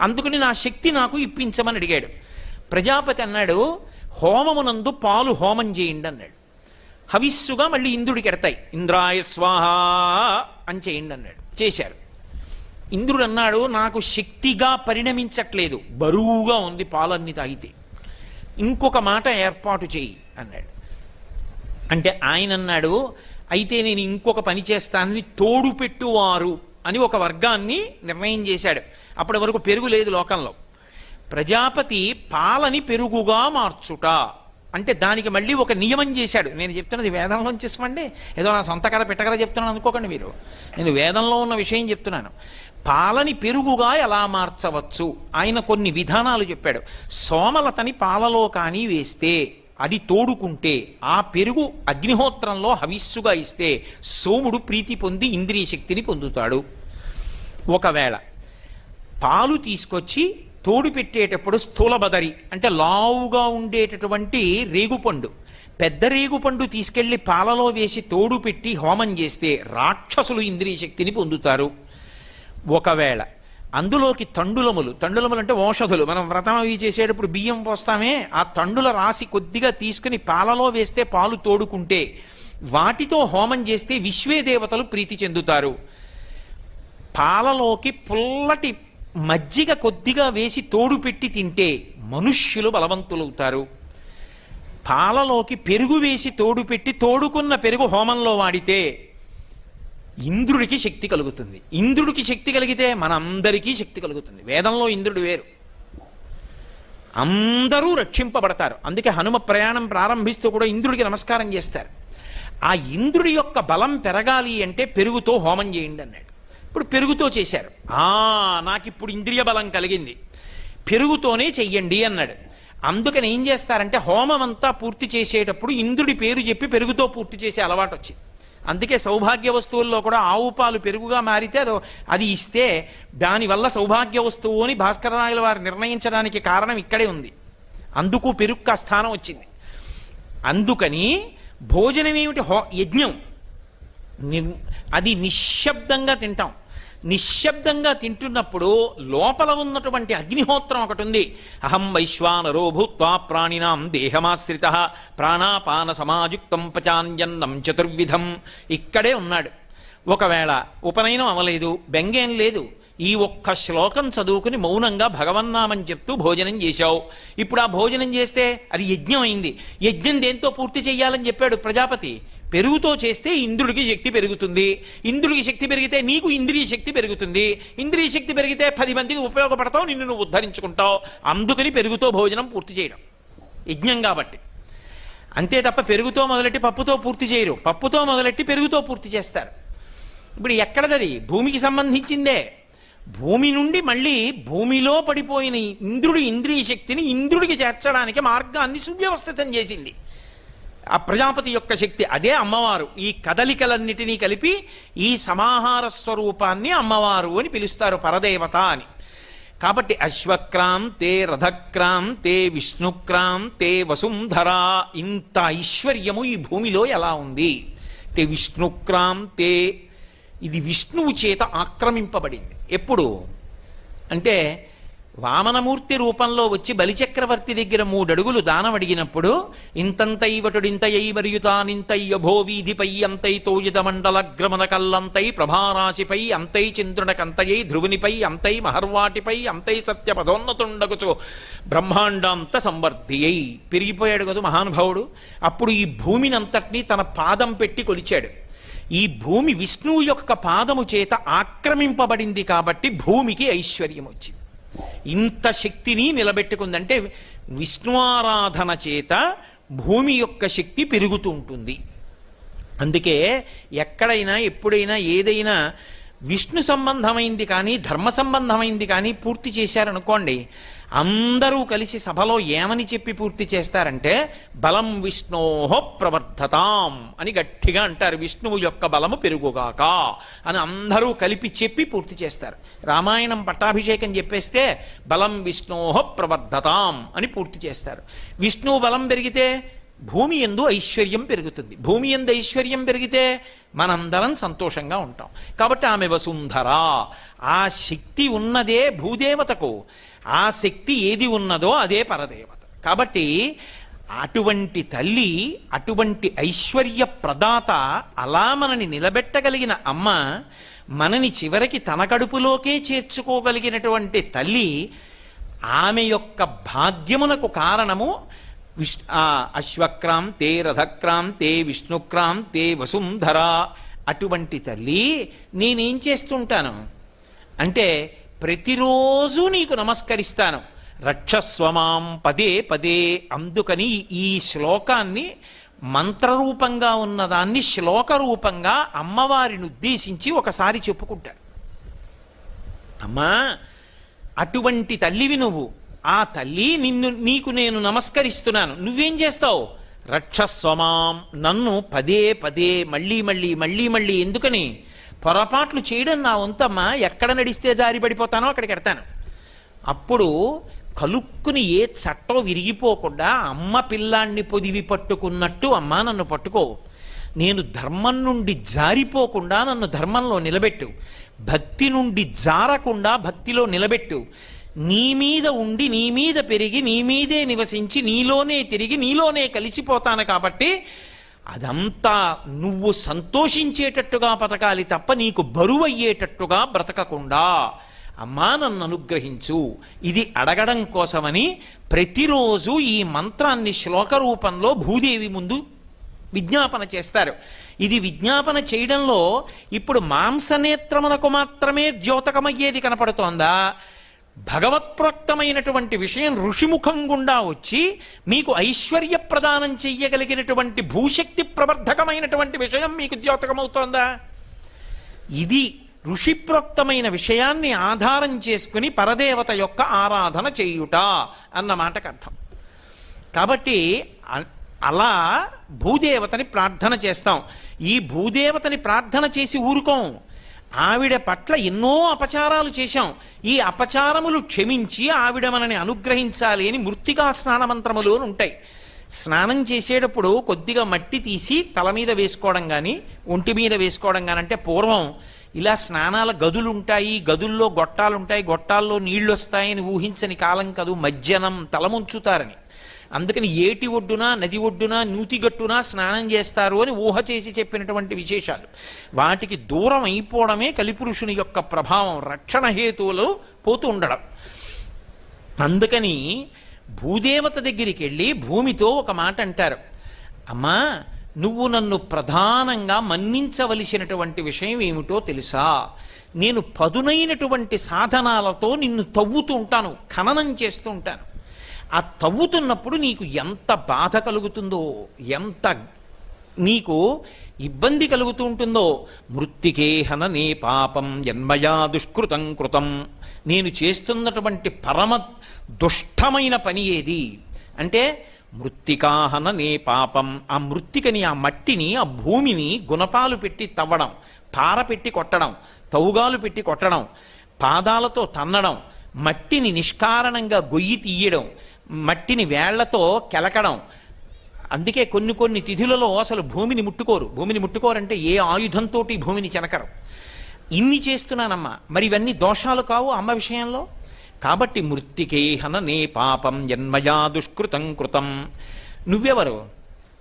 అందుకని నా శక్తి నాకు ఇప్పించమని అడిగాడు. ప్రజాపతి అన్నాడు, హోమమునందు పాలు హోమం చేయండి అన్నాడు. హవిస్సుగా మళ్ళీ ఇంద్రుడికి ఎడతాయి, ఇంద్రాయ స్వాహ అని చేయండి అన్నాడు. చేశారు. ఇంద్రుడు అన్నాడు, నాకు శక్తిగా పరిణమించట్లేదు, బరువుగా ఉంది పాలన్నీ తాగితే, ఇంకొక మాట ఏర్పాటు చేయి అన్నాడు. అంటే ఆయన అన్నాడు, అయితే నేను ఇంకొక పని చేస్తానని తోడు పెట్టువారు అని ఒక వర్గాన్ని నిర్ణయం చేశాడు. అప్పటి వరకు పెరుగు లేదు లోకంలో. ప్రజాపతి పాలని పెరుగుగా మార్చుట అంటే దానికి మళ్ళీ ఒక నియమం చేశాడు. నేను చెప్తున్నది వేదంలోంచి చేసమండి, ఏదో నా సొంత కథ పెట్టకథ చెప్తున్నాను అనుకోకండి మీరు. నేను వేదంలో ఉన్న విషయం చెప్తున్నాను. పాలని పెరుగుగా ఎలా మార్చవచ్చు ఆయన కొన్ని విధానాలు చెప్పాడు. సోమలతని పాలలో కానీ వేస్తే, అది తోడుకుంటే, ఆ పెరుగు అగ్నిహోత్రంలో హవిస్సుగా ఇస్తే సోముడు ప్రీతి పొంది ఇంద్రియ శక్తిని పొందుతాడు. ఒకవేళ పాలు తీసుకొచ్చి తోడు పెట్టేటప్పుడు స్థూలబదరి అంటే లావుగా ఉండేటటువంటి రేగుపండు, పెద్ద రేగుపండు తీసుకెళ్లి పాలలో వేసి తోడు పెట్టి హోమం చేస్తే రాక్షసులు ఇంద్రియ శక్తిని పొందుతారు. ఒకవేళ అందులోకి తండులములు అంటే ఓషధులు, మనం వ్రతం అవి చేసేటప్పుడు బియ్యం పోస్తామే, ఆ తండుల రాసి కొద్దిగా తీసుకుని పాలలో వేస్తే పాలు తోడుకుంటే వాటితో హోమం చేస్తే విశ్వే దేవతలు ప్రీతి చెందుతారు. పాలలోకి పుల్లటి మజ్జిగ కొద్దిగా వేసి తోడు పెట్టి తింటే మనుష్యులు బలవంతులవుతారు. పాలలోకి పెరుగు వేసి తోడు పెట్టి తోడుకున్న పెరుగు హోమంలో వాడితే ఇంద్రుడికి శక్తి కలుగుతుంది. ఇంద్రుడికి శక్తి కలిగితే మనందరికీ శక్తి కలుగుతుంది. వేదంలో ఇంద్రుడు వేరు, అందరూ రక్షింపబడతారు. అందుకే హనుమ ప్రయాణం ప్రారంభిస్తూ కూడా ఇంద్రుడికి నమస్కారం చేస్తారు. ఆ ఇంద్రుడి యొక్క బలం పెరగాలి అంటే పెరుగుతో హోమం చేయండి అన్నాడు. ఇప్పుడు పెరుగుతో చేశారు. నాకు ఇప్పుడు ఇంద్రియ బలం కలిగింది, పెరుగుతోనే చెయ్యండి అన్నాడు. అందుకని ఏం చేస్తారంటే హోమం అంతా పూర్తి చేసేటప్పుడు ఇంద్రుడి పేరు చెప్పి పెరుగుతో పూర్తి చేసే అలవాటు వచ్చింది. అందుకే సౌభాగ్య వస్తువుల్లో కూడా ఆవు పాలు పెరుగుగా మారితే అది ఇస్తే దానివల్ల సౌభాగ్య వస్తువు అని భాస్కరరాయల వారు నిర్ణయించడానికి కారణం ఇక్కడే ఉంది. అందుకు పెరుగు ఆ స్థానం వచ్చింది. అందుకని భోజనం ఏమిటి? యజ్ఞం. అది నిశ్శబ్దంగా తింటాం. నిశ్శబ్దంగా తింటున్నప్పుడు లోపల ఉన్నటువంటి అగ్నిహోత్రం ఒకటి ఉంది. అహం వైశ్వానరో భూత్వా ప్రాణినాం దేహమాశ్రిత ప్రాణాపాన సమాయుక్తం పచాన్యన్నం చతుర్విధం. ఇక్కడే ఉన్నాడు. ఒకవేళ ఉపనయనం అవలేదు, బెంగేం లేదు, ఈ ఒక్క శ్లోకం చదువుకుని మౌనంగా భగవన్నామని చెప్తూ భోజనం చేశావు. ఇప్పుడు ఆ భోజనం చేస్తే అది యజ్ఞం అయింది. యజ్ఞం దేంతో పూర్తి చెయ్యాలని చెప్పాడు ప్రజాపతి? పెరుగుతో చేస్తే ఇంద్రుడికి శక్తి పెరుగుతుంది. ఇంద్రుడికి శక్తి పెరిగితే నీకు ఇంద్రియ శక్తి పెరుగుతుంది. ఇంద్రియ శక్తి పెరిగితే 10 మందికి ఉపయోగపడతావు, నిన్ను నువ్వు ఉద్ధరించుకుంటావు. అందుకని పెరుగుతో భోజనం పూర్తి చేయడం యజ్ఞం కాబట్టి. అంతే తప్ప పెరుగుతో మొదలెట్టి పప్పుతో పూర్తి చేయరు. పప్పుతో మొదలెట్టి పెరుగుతో పూర్తి చేస్తారు. ఇప్పుడు ఎక్కడదది? భూమికి సంబంధించిందే. భూమి నుండి మళ్ళీ భూమిలో పడిపోయిన ఇంద్రుడి ఇంద్రియ శక్తిని ఇంద్రుడికి చేర్చడానికి మార్గాన్ని సువ్యవస్థితం చేసింది ఆ ప్రజాపతి యొక్క శక్తి. అదే అమ్మవారు. ఈ కదలికలన్నిటినీ కలిపి ఈ సమాహార స్వరూపాన్ని అమ్మవారు అని పిలుస్తారు, పరదేవత అని. కాబట్టి అశ్వక్రాంతే రథక్రాంతే విష్ణుక్రాంతే వసుంధర. ఇంత ఐశ్వర్యము ఈ భూమిలో ఎలా ఉంది అంటే విష్ణుక్రాంతే, ఇది విష్ణువు చేత ఆక్రమింపబడింది. ఎప్పుడు అంటే వామనమూర్తి రూపంలో వచ్చి బలిచక్రవర్తి దగ్గర 3 అడుగులు దానం అడిగినప్పుడు ఇంతంతైవటుడింతయై మరియుతానింతయ్య భోవీధిపై అంతై తోయుధ మండలగ్రమణ కల్లంతై ప్రభారాశిపై అంతై చంద్రునకంతయై ధ్రువునిపై అంతై మహర్వాటిపై అంతై సత్యపదోన్నతుండగుచో బ్రహ్మాండాంత సంవర్ధి అయి పెరిగిపోయాడు కదా మహానుభావుడు. అప్పుడు ఈ భూమిని అంతటినీ తన పాదం పెట్టి కొలిచాడు. ఈ భూమి విష్ణువు యొక్క పాదము చేత ఆక్రమింపబడింది కాబట్టి భూమికి ఐశ్వర్యం వచ్చింది. ఇంత శక్తిని నిలబెట్టుకుందంటే విష్ణు ఆరాధన చేత భూమి యొక్క శక్తి పెరుగుతూ ఉంటుంది. అందుకే ఎక్కడైనా ఎప్పుడైనా ఏదైనా విష్ణు సంబంధమైంది కానీ ధర్మ సంబంధమైంది కానీ పూర్తి చేశారనుకోండి, అందరూ కలిసి సభలో ఏమని చెప్పి పూర్తి చేస్తారంటే బలం విష్ణోహో ప్రవర్ధతాం అని గట్టిగా అంటారు. విష్ణువు యొక్క బలము పెరుగుగాక అని అందరూ కలిపి చెప్పి పూర్తి చేస్తారు. రామాయణం పట్టాభిషేకం చెప్పేస్తే బలం విష్ణోహో ప్రవర్ధతాం అని పూర్తి చేస్తారు. విష్ణువు బలం పెరిగితే భూమి యందు ఐశ్వర్యం పెరుగుతుంది. భూమి యందు ఐశ్వర్యం పెరిగితే మనందరం సంతోషంగా ఉంటాం. కాబట్టి ఆమె వసుంధర. ఆ శక్తి ఉన్నదే భూదేవతకు. ఆ శక్తి ఏది ఉన్నదో అదే పరదేవత. కాబట్టి అటువంటి తల్లి, అటువంటి ఐశ్వర్య ప్రదాత, అలా మనని నిలబెట్టగలిగిన అమ్మ, మనని చివరికి తన కడుపులోకే చేర్చుకోగలిగినటువంటి తల్లి, ఆమె యొక్క భాగ్యమునకు కారణము అశ్వక్రాంతే రథక్రాంతే విష్ణుక్రాంతే వసుంధర. అటువంటి తల్లి నేనేం చేస్తుంటాను అంటే ప్రతిరోజు నీకు నమస్కరిస్తాను. రక్షస్వమాం పదే పదే. అందుకని ఈ శ్లోకాన్ని మంత్రరూపంగా ఉన్నదాన్ని శ్లోక రూపంగా అమ్మవారిని ఉద్దేశించి ఒకసారి చెప్పుకుంటాడు. అమ్మా, అటువంటి తల్లివి నువ్వు. ఆ తల్లి నీకు నేను నమస్కరిస్తున్నాను. నువ్వేం చేస్తావు? రక్షస్వమాం, నన్ను పదే పదే మళ్ళీ మళ్ళీ మళ్ళీ మళ్ళీ. ఎందుకని? పొరపాట్లు చేయడం నా వంతమ్మా. ఎక్కడ నడిస్తే జారి పడిపోతానో అక్కడికి ఎడతాను. అప్పుడు కలుక్కుని ఏ చట్టం విరిగిపోకుండా అమ్మ పిల్లాన్ని పొదివి పట్టుకున్నట్టు అమ్మా నన్ను పట్టుకో. నేను ధర్మం నుండి జారిపోకుండా నన్ను ధర్మంలో నిలబెట్టు. భక్తి నుండి జారకుండా భక్తిలో నిలబెట్టు. నీ మీద ఉండి నీ మీద పెరిగి నీ మీదే నివసించి నీలోనే తిరిగి నీలోనే కలిసిపోతాను. కాబట్టి అదంతా నువ్వు సంతోషించేటట్టుగా బతకాలి తప్ప నీకు బరువయ్యేటట్టుగా బ్రతకకుండా అమ్మా నన్ను అనుగ్రహించు. ఇది అడగడం కోసమని ప్రతిరోజు ఈ మంత్రాన్ని శ్లోక రూపంలో భూదేవి ముందు విజ్ఞాపన చేస్తారు. ఇది విజ్ఞాపన చేయడంలో ఇప్పుడు మాంసనేత్రమునకు మాత్రమే ద్యోతకమయ్యేది కనపడుతోందా? భగవత్ప్రోక్తమైనటువంటి విషయం ఋషిముఖం గుండా వచ్చి మీకు ఐశ్వర్య ప్రదానం చెయ్యగలిగినటువంటి భూశక్తి ప్రవర్ధకమైనటువంటి విషయం మీకు ద్యోతకమవుతోందా? ఇది ఋషిప్రోక్తమైన విషయాన్ని ఆధారం చేసుకుని పరదేవత యొక్క ఆరాధన చేయుట అన్న మాటకు అర్థం. కాబట్టి అలా భూదేవతని ప్రార్థన చేస్తాం. ఈ భూదేవతని ప్రార్థన చేసి ఊరుకోం. ఆవిడ పట్ల ఎన్నో అపచారాలు చేశాం. ఈ అపచారములు క్షమించి ఆవిడ మనని అనుగ్రహించాలి అని మృత్తికా స్నాన మంత్రములు ఉంటాయి. స్నానం చేసేటప్పుడు కొద్దిగా మట్టి తీసి తల మీద వేసుకోవడం కానీ ఒంటి మీద వేసుకోవడం కానీ. అంటే పూర్వం ఇలా స్నానాల గదులు ఉంటాయి, గదుల్లో గొట్టాలు ఉంటాయి, గొట్టాల్లో నీళ్లు వస్తాయని ఊహించని కాలం కాదు. మజ్జనం తలముంచుతారని. అందుకని ఏటి ఒడ్డున నది ఒడ్డున నూతిగట్టున స్నానం చేస్తారు అని ఊహ చేసి చెప్పినటువంటి విశేషాలు. వాటికి దూరం అయిపోవడమే కలిపురుషుని యొక్క ప్రభావం. రక్షణ హేతువులు పోతూ ఉండడం. అందుకని భూదేవత దగ్గరికి వెళ్ళి భూమితో ఒక మాట అంటారు. అమ్మా, నువ్వు నన్ను ప్రధానంగా మన్నించవలసినటువంటి విషయం ఏమిటో తెలుసా? నేను పదునైనటువంటి సాధనాలతో నిన్ను తవ్వుతూ ఉంటాను, ఖననం చేస్తూ ఉంటాను. ఆ తవ్వుతున్నప్పుడు నీకు ఎంత బాధ కలుగుతుందో, ఎంత నీకు ఇబ్బంది కలుగుతూ ఉంటుందో. మృత్తికే హననే పాపం యన్మయా దుష్కృతం కృతం. నేను చేస్తున్నటువంటి పరమ దుష్టమైన పని ఏది అంటే మృత్తికాహననే పాపం. ఆ మృత్తికని, ఆ మట్టిని, ఆ భూమిని గుణపాలు పెట్టి తవ్వడం, పార పెట్టి కొట్టడం, తౌగాలు పెట్టి కొట్టడం, పాదాలతో తన్నడం, మట్టిని నిష్కారణంగా గొయ్యి తీయడం, మట్టిని వేళ్లతో కెలకడం. అందుకే కొన్ని కొన్ని తిథులలో అసలు భూమిని ముట్టుకోరు. భూమిని ముట్టుకోరంటే ఏ ఆయుధంతో భూమిని చెనకరు. ఇన్ని చేస్తున్నానమ్మా. మరి ఇవన్నీ దోషాలు కావు అమ్మ విషయంలో? కాబట్టి మృత్తికే హననే పాపం యన్మయా దుష్కృతం కృతం. నువ్వెవరు?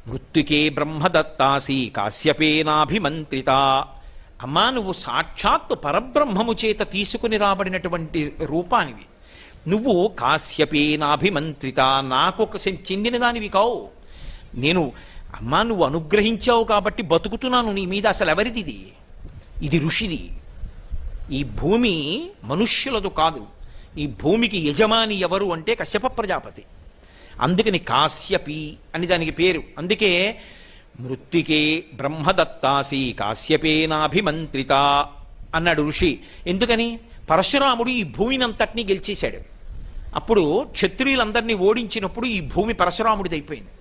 మృత్తికే బ్రహ్మదత్తాసి కాశ్యపేనాభిమంత్రిత. అమ్మా, నువ్వు సాక్షాత్తు పరబ్రహ్మము చేత తీసుకుని రాబడినటువంటి రూపానివి. నువ్వు కాశ్యపేనాభిమంత్రిత, నాకు చెందిన దానివి కావు. నేను అమ్మా నువ్వు అనుగ్రహించావు కాబట్టి బతుకుతున్నాను నీ మీద. అసలు ఎవరిది ఇది? ఇది ఋషిది. ఈ భూమి మనుష్యులదు కాదు. ఈ భూమికి యజమాని ఎవరు అంటే కశ్యప ప్రజాపతి. అందుకని కాశ్యపి అని దానికి పేరు. అందుకే మృత్తికే బ్రహ్మదత్తాసి కాశ్యపేనాభిమంత్రిత అన్నాడు ఋషి. ఎందుకని? పరశురాముడు ఈ భూమినంతటినీ గెలిచేశాడు. అప్పుడు క్షత్రియులందరినీ ఓడించినప్పుడు ఈ భూమి పరశురాముడిది అయిపోయింది.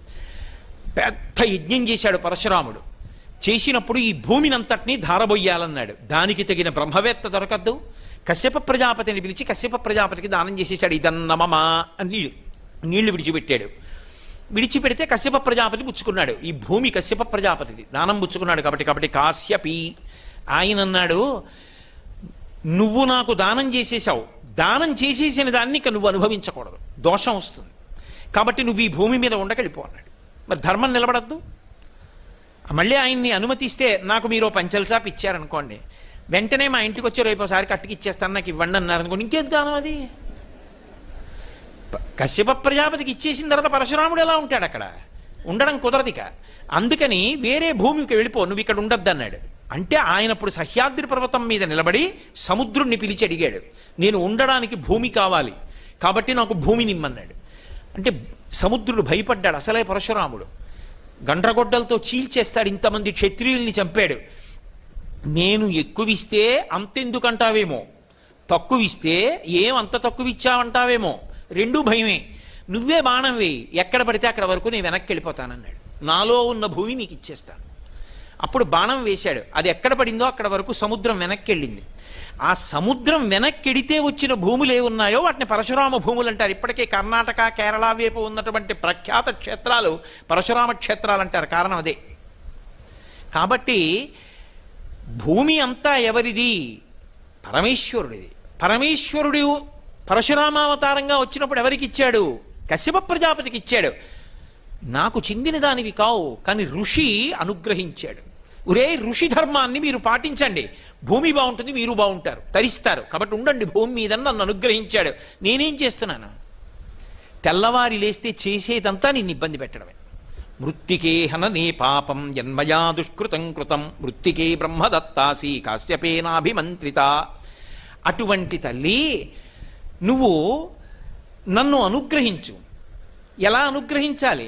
పెద్ద యజ్ఞం చేశాడు పరశురాముడు. చేసినప్పుడు ఈ భూమినంతటినీ ధారబొయ్యాలన్నాడు. దానికి తగిన బ్రహ్మవేత్త దొరకద్దు. కశ్యప ప్రజాపతిని పిలిచి కశ్యప ప్రజాపతికి దానం చేసేసాడు. ఇదన్నమమా అని నీళ్లు విడిచిపెట్టాడు. విడిచిపెడితే కశ్యప ప్రజాపతి పుచ్చుకున్నాడు. ఈ భూమి కశ్యప ప్రజాపతిది, దానం పుచ్చుకున్నాడు. కాబట్టి కాశ్యపి ఆయన అన్నాడు, నువ్వు నాకు దానం చేసేసావు, దానం చేసేసిన దాన్ని ఇక నువ్వు అనుభవించకూడదు, దోషం వస్తుంది. కాబట్టి నువ్వు ఈ భూమి మీద ఉండకెళ్ళిపో అన్నాడు. మరి ధర్మం నిలబడద్దు. మళ్ళీ ఆయన్ని అనుమతిస్తే నాకు మీరు పంచల్సాప్ ఇచ్చారనుకోండి, వెంటనే మా ఇంటికి వచ్చి రేపోసారి కట్టుకి ఇచ్చేస్తాను నాకు ఇవ్వండి అన్నారు అనుకోండి, ఇంకేం దానం అది? కశ్యప ప్రజాపతికి ఇచ్చేసిన తర్వాత పరశురాముడు ఎలా ఉంటాడు అక్కడ? ఉండడం కుదరదిక. అందుకని వేరే భూమికి వెళ్ళిపో, నువ్వు ఇక్కడ ఉండద్దు అన్నాడు. అంటే ఆయన ఇప్పుడు సహ్యాద్రి పర్వతం మీద నిలబడి సముద్రుణ్ణి పిలిచి అడిగాడు, నేను ఉండడానికి భూమి కావాలి కాబట్టి నాకు భూమిని ఇమ్మన్నాడు. అంటే సముద్రుడు భయపడ్డాడు. అసలే పరశురాముడు గండ్రగొడ్డలతో చీల్చేస్తాడు, ఇంతమంది క్షత్రియుల్ని చంపాడు. నేను ఎక్కువిస్తే అంతెందుకంటావేమో, తక్కువిస్తే ఏమంత తక్కువ ఇచ్చావంటావేమో, రెండూ భయమే. నువ్వే బాణం వేయి, ఎక్కడ పడితే అక్కడ వరకు నేను వెనక్కి వెళ్ళిపోతానన్నాడు. నాలో ఉన్న భూమి నీకు ఇచ్చేస్తాను. అప్పుడు బాణం వేశాడు, అది ఎక్కడ పడిందో అక్కడ వరకు సముద్రం వెనక్కి వెళ్ళింది. ఆ సముద్రం వెనక్కెడితే వచ్చిన భూములు ఏమున్నాయో వాటిని పరశురామ భూములు అంటారు. ఇప్పటికే కర్ణాటక, కేరళ వైపు ఉన్నటువంటి ప్రఖ్యాత క్షేత్రాలు పరశురామ క్షేత్రాలు అంటారు. కారణం అదే. కాబట్టి భూమి అంతా ఎవరిది? పరమేశ్వరుడిది. పరమేశ్వరుడు పరశురామావతారంగా వచ్చినప్పుడు ఎవరికి ఇచ్చాడు? కశ్యప ప్రజాపతికి ఇచ్చాడు. నాకు చెందిన దానివి కావు, కానీ ఋషి అనుగ్రహించాడు. ఒరే, ఋషి ధర్మాన్ని మీరు పాటించండి, భూమి బాగుంటుంది, మీరు బాగుంటారు, తరిస్తారు, కాబట్టి ఉండండి భూమి మీద నన్ను అనుగ్రహించాడు. నేనేం చేస్తున్నాను? తెల్లవారి లేస్తే చేసేదంతా నిన్ను ఇబ్బంది పెట్టడమే. మృత్తికే హననే పాపం జన్మయా దుష్కృతం కృతం మృత్తికే బ్రహ్మదత్తాసి కాశ్యపేనాభిమంత్రిత. అటువంటి తల్లి, నువ్వు నన్ను అనుగ్రహించు. ఎలా అనుగ్రహించాలి?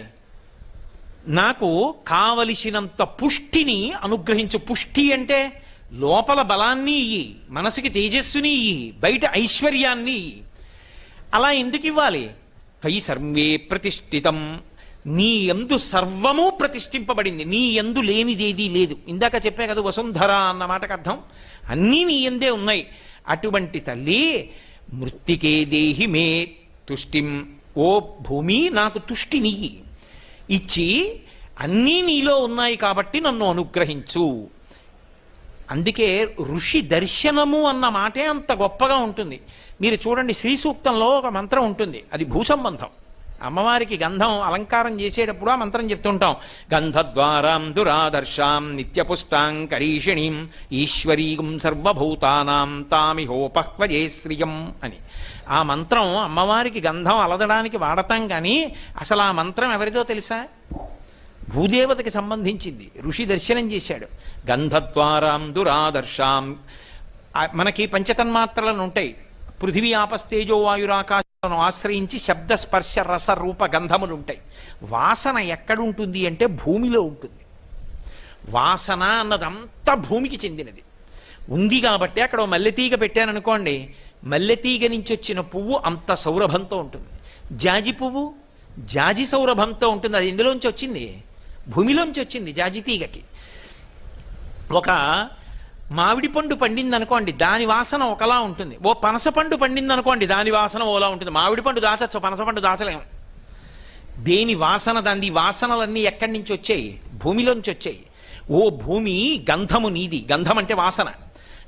నాకు కావలసినంత పుష్టిని అనుగ్రహించు. పుష్టి అంటే లోపల బలాన్ని ఇయ్యి, మనసుకి తేజస్సుని ఇయ్యి, బయట ఐశ్వర్యాన్ని ఇయ్యి. అలా ఎందుకు ఇవ్వాలి? త్వయి సర్వే ప్రతిష్ఠితం, నీ యందు సర్వము ప్రతిష్ఠింపబడింది, నీ యందు లేనిదేదీ లేదు. ఇందాక చెప్పే కదా వసుంధర అన్న మాటకు అర్థం, అన్నీ నీ యందే ఉన్నాయి. అటువంటి తల్లి, మృత్తికే దేహి మే తుష్టిం, ఓ భూమి నాకు తుష్టినియ్యి, ఇచ్చి అన్నీ నీలో ఉన్నాయి కాబట్టి నన్ను అనుగ్రహించు. అందుకే ఋషి దర్శనము అన్న మాటే అంత గొప్పగా ఉంటుంది. మీరు చూడండి, శ్రీ సూక్తంలో ఒక మంత్రం ఉంటుంది, అది భూసంబంధం. అమ్మవారికి గంధం అలంకారం చేసేటప్పుడు ఆ మంత్రం చెప్తుంటాం, గంధద్వారాం దురాదర్శాం నిత్యపుష్టాం కరీషిణీం ఈశ్వరీం సర్వభూతానాం తామిహోపహ్వజే శ్రియం అని. ఆ మంత్రం అమ్మవారికి గంధం అలదడానికి వాడతాం, కానీ అసలు ఆ మంత్రం ఎవరిదో తెలుసా? భూదేవతకి సంబంధించింది. ఋషి దర్శనం చేశాడు. గంధద్వారాం దురాదర్శాం. మనకి పంచతన్మాత్రలను ఉంటాయి, పృథివీ ఆపస్తేజో వాయురాకాశాలను ఆశ్రయించి శబ్ద స్పర్శ రస రూప గంధములు ఉంటాయి. వాసన ఎక్కడుంటుంది అంటే భూమిలో ఉంటుంది. వాసన అన్నదంతా భూమికి చెందినది. ఉంది కాబట్టి అక్కడ మల్లెతీగ పెట్టాననుకోండి, మల్లెతీగ నుంచి వచ్చిన పువ్వు అంత సౌరభంతో ఉంటుంది. జాజి పువ్వు జాజి సౌరభంతో ఉంటుంది. అది ఎందులోంచి వచ్చింది? భూమిలోంచి వచ్చింది. జాజి తీగకి ఒక మామిడి పండు పండింది అనుకోండి, దాని వాసన ఒకలా ఉంటుంది. ఓ పనస పండు పండింది అనుకోండి, దాని వాసన ఓలా ఉంటుంది. మామిడి పండు దాచచ్చు, పనస పండు దాచలేము. దేని వాసన దాని. వాసనలన్నీ ఎక్కడి నుంచి వచ్చాయి? భూమిలోంచి వచ్చాయి. ఓ భూమి, గంధము నీది. గంధం అంటే వాసన.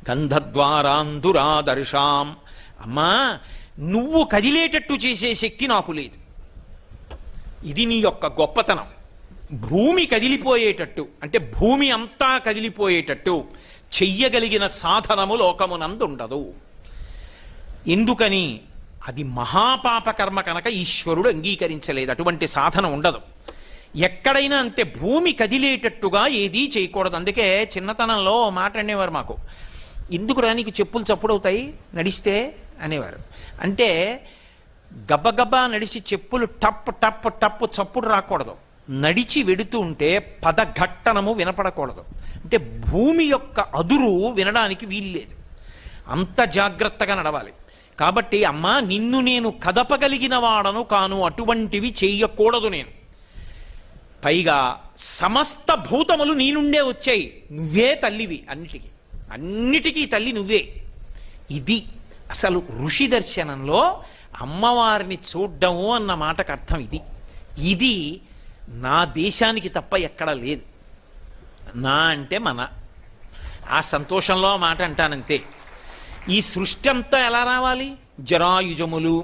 గంధద్వారాందురాదర్శాం. అమ్మా, నువ్వు కదిలేటట్టు చేసే శక్తి నాకు లేదు. ఇది నీ యొక్క గొప్పతనం. భూమి కదిలిపోయేటట్టు, అంటే భూమి అంతా కదిలిపోయేటట్టు చెయ్యగలిగిన సాధనము లోకమునందుండదు. ఎందుకని? అది మహాపాపకర్మ కనుక ఈశ్వరుడు అంగీకరించలేదు. అటువంటి సాధన ఉండదు. ఎక్కడైనా అంతే, భూమి కదిలేటట్టుగా ఏదీ చేయకూడదు. అందుకే చిన్నతనంలో మాట అనేవారు మాకు, ఎందుకురా నీకు చెప్పులు చప్పుడవుతాయి నడిస్తే అనేవారు. అంటే గబగబా నడిచి చెప్పులు టప్ టప్ టప్ చప్పుడు రాకూడదు. నడిచి వెడుతూ ఉంటే పదఘట్టనము వినపడకూడదు. అంటే భూమి యొక్క అదురు వినడానికి వీల్లేదు. అంత జాగ్రత్తగా నడవాలి. కాబట్టి అమ్మా, నిన్ను నేను కదపగలిగిన వాడను కాను, అటువంటివి చెయ్యకూడదు నేను. పైగా సమస్త భూతములు నీ నుండే వచ్చాయి, నువ్వే తల్లివి అన్నిటికీ. అన్నిటికీ తల్లి నువ్వే. ఇది అసలు ఋషి దర్శనంలో అమ్మవారిని చూడ్డము అన్న మాటకు అర్థం ఇది. ఇది నా దేశానికి తప్ప ఎక్కడా లేదు. నా అంటే మన, ఆ సంతోషంలో మాట అంటానంతే. ఈ సృష్టి అంతా ఎలా రావాలి? జరాయుజములు,